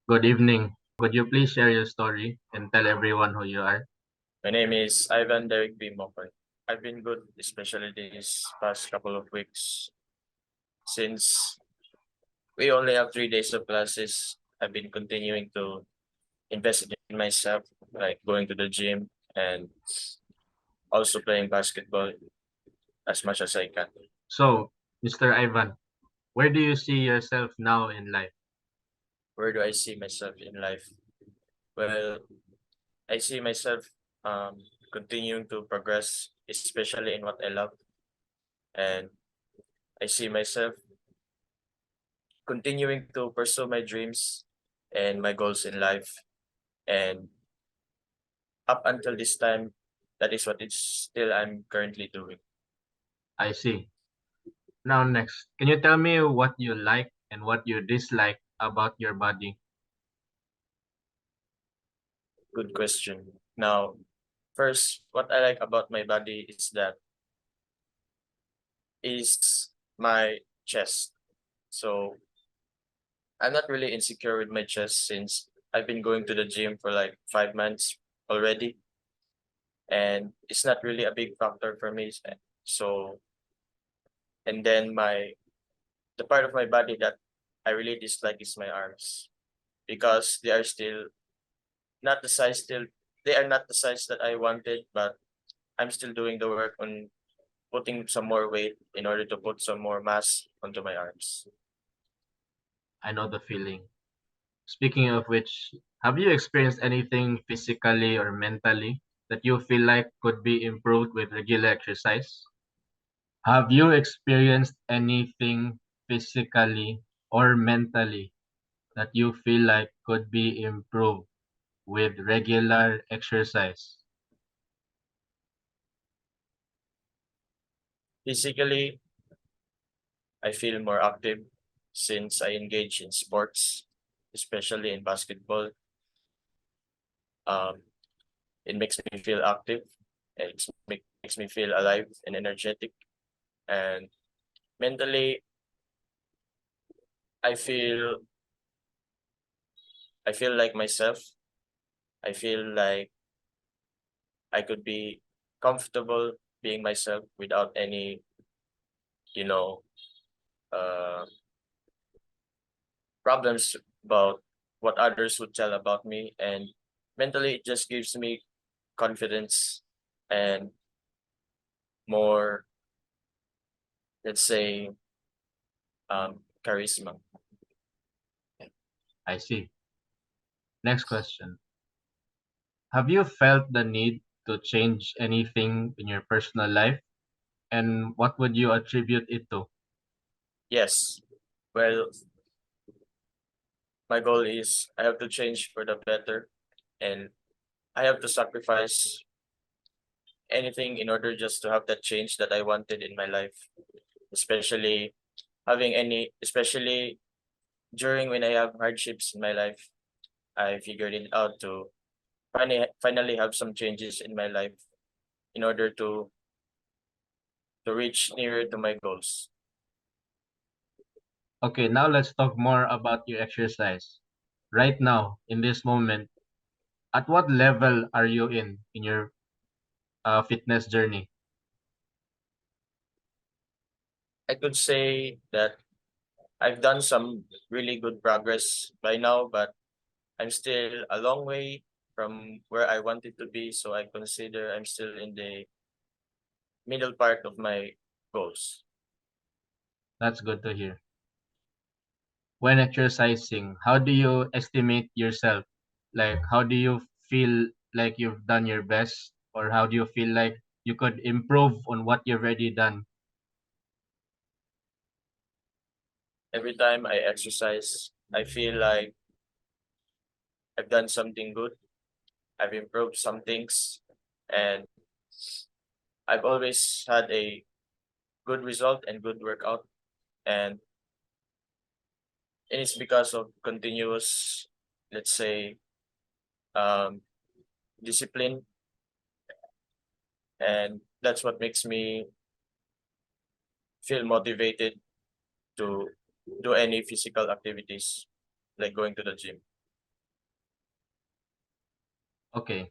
Good evening. Could you please share your story and tell everyone who you are? My name is Ivan Derek B. Mokoy. I've been good, especially these past couple of weeks. Since we only have 3 days of classes, I've been continuing to invest in myself, like going to the gym and also playing basketball as much as I can. So, Mr. Ivan, where do you see yourself now in life? Where do I see myself in life? Well, I see myself continuing to progress, especially in what I love. And I see myself continuing to pursue my dreams and my goals in life. And up until this time, that is what it's still I'm currently doing. I see. Now, next, can you tell me what you like and what you dislike about your body? Good question. Now, first, what I like about my body is that is my chest. So I'm not really insecure with my chest since I've been going to the gym for like 5 months already, and it's not really a big factor for me. So, and then the part of my body that I really dislike is my arms because they are still not the size still they are not the size that I wanted, but I'm still doing the work on putting some more weight in order to put some more mass onto my arms. I know the feeling. Speaking of which, have you experienced anything physically or mentally that you feel like could be improved with regular exercise? Have you experienced anything physically or mentally that you feel like could be improved with regular exercise? Physically, I feel more active since I engage in sports, especially in basketball. Um, it makes me feel active. Makes me feel alive and energetic. And mentally, I feel I feel like myself. I feel like I could be comfortable being myself without any, you know, uh, problems about what others would tell about me. And mentally, it just gives me confidence and more, let's say, charisma. I see. Next question. Have you felt the need to change anything in your personal life? And what would you attribute it to? Yes. Well, my goal is I have to change for the better, and I have to sacrifice anything in order just to have that change that I wanted in my life, especially especially during when I have hardships in my life. I figured it out to finally have some changes in my life in order to reach nearer to my goals. Okay, now let's talk more about your exercise. Right now, in this moment, at what level are you in your fitness journey? I could say that I've done some really good progress by now, but I'm still a long way from where I wanted to be. So I consider I'm still in the middle part of my goals. That's good to hear. When exercising, how do you estimate yourself? Like, how do you feel like you've done your best? Or how do you feel like you could improve on what you've already done? Every time I exercise, I feel like I've done something good. I've improved some things, and I've always had a good result and good workout. And it's because of continuous, let's say, um, discipline, and that's what makes me feel motivated to do any physical activities like going to the gym. Okay.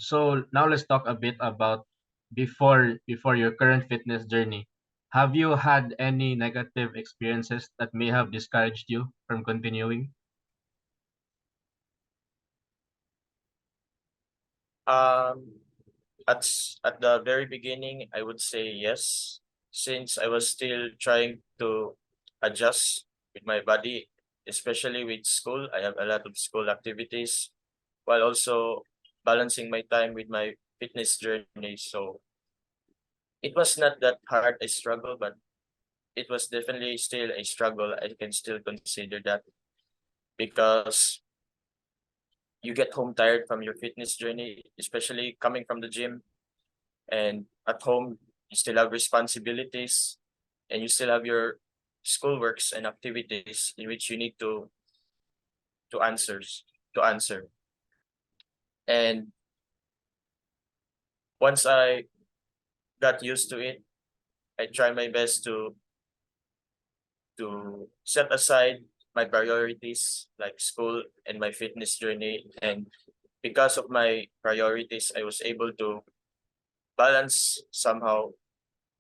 So now let's talk a bit about before your current fitness journey. Have you had any negative experiences that may have discouraged you from continuing? Um, at the very beginning, I would say yes, since I was still trying to adjust with my body, especially with school. I have a lot of school activities while also balancing my time with my fitness journey. So it was not that hard a struggle, but it was definitely still a struggle. I can still consider that because you get home tired from your fitness journey, especially coming from the gym, and at home you still have responsibilities and you still have your school works and activities in which you need to answers to answer. And once I got used to it, I try my best to set aside my priorities like school and my fitness journey. And because of my priorities, I was able to balance somehow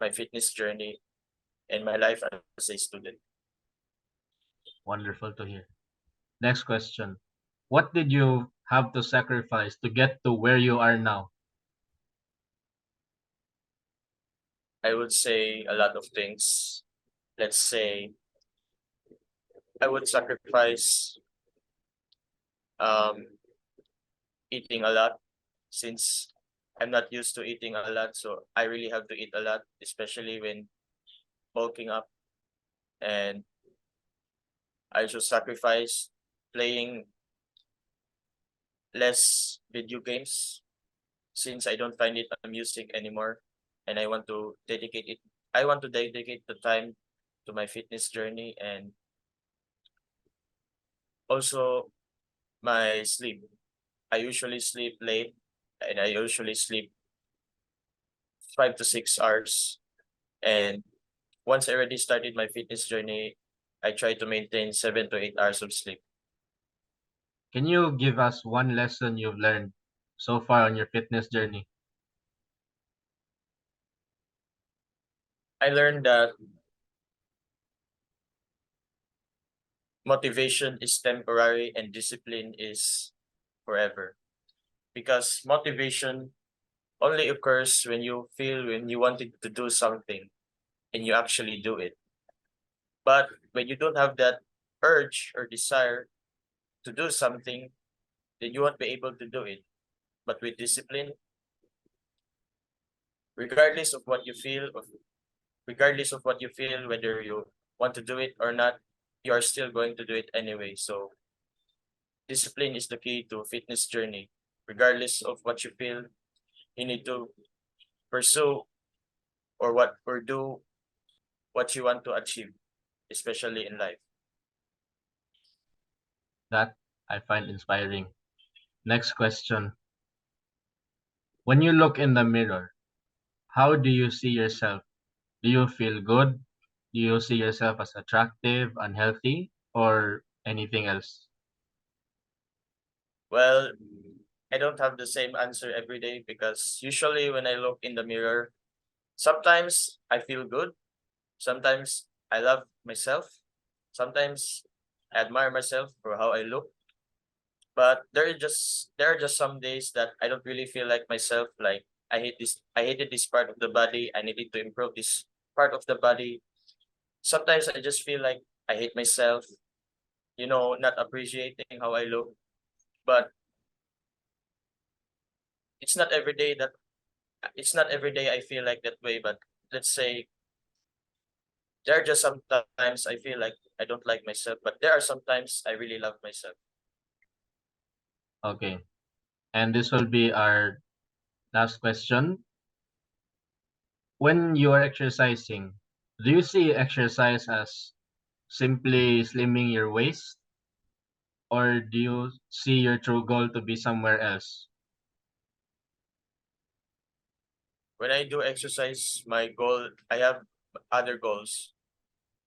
my fitness journey and my life as a student. Wonderful to hear. Next question. What did you have to sacrifice to get to where you are now? I would say a lot of things. Let's say I would sacrifice um, eating a lot since I'm not used to eating a lot. So I really have to eat a lot, especially when bulking up. And I should sacrifice playing less video games since I don't find it amusing anymore. And I want to dedicate the time to my fitness journey and also my sleep. I usually sleep late and I usually sleep 5 to 6 hours. And once I already started my fitness journey, I try to maintain 7 to 8 hours of sleep. Can you give us one lesson you've learned so far on your fitness journey? I learned that motivation is temporary and discipline is forever. Because motivation only occurs when you wanted to do something and you actually do it. But when you don't have that urge or desire to do something, then you won't be able to do it. But with discipline, regardless of what you feel, regardless of what you feel, whether you want to do it or not, you are still going to do it anyway. So discipline is the key to fitness journey. Regardless of what you feel, you need to pursue or do what you want to achieve, especially in life. That I find inspiring. Next question. When you look in the mirror, how do you see yourself? Do you feel good? Do you see yourself as attractive, unhealthy, or anything else? Well, I don't have the same answer every day because usually when I look in the mirror, sometimes I feel good, sometimes I love myself, sometimes I admire myself for how I look. But there are just some days that I don't really feel like myself. Like I hated this part of the body. I needed to improve this part of the body. Sometimes I just feel like I hate myself, not appreciating how I look. But it's not every day that it's not every day I feel like that way. But let's say there are just sometimes I feel like I don't like myself, but there are sometimes I really love myself. Okay. And this will be our last question. When you are exercising, do you see exercise as simply slimming your waist, or do you see your true goal to be somewhere else? When I do exercise, I have other goals.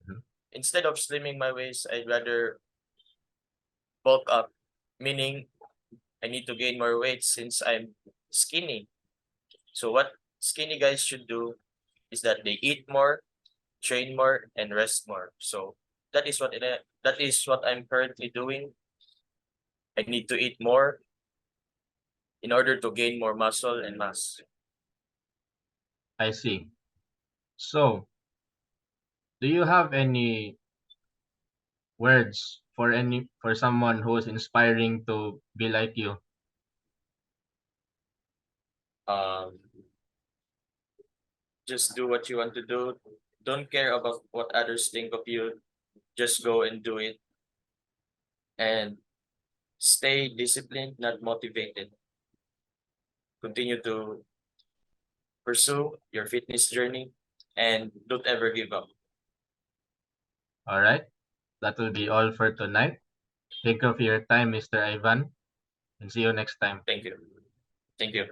Mhm. Instead of slimming my waist, I'd rather bulk up, meaning I need to gain more weight since I'm skinny. So what skinny guys should do is that they eat more, train more, and rest more. So that is what I'm currently doing. I need to eat more in order to gain more muscle and mass. I see. So, do you have any words for someone who is inspiring to be like you? Um, just do what you want to do. Don't care about what others think of you. Just go and do it and stay disciplined, not motivated. Continue to pursue your fitness journey and don't ever give up. All right, that will be all for tonight. Thank you for your time, Mr. Ivan, and see you next time. Thank you. Thank you.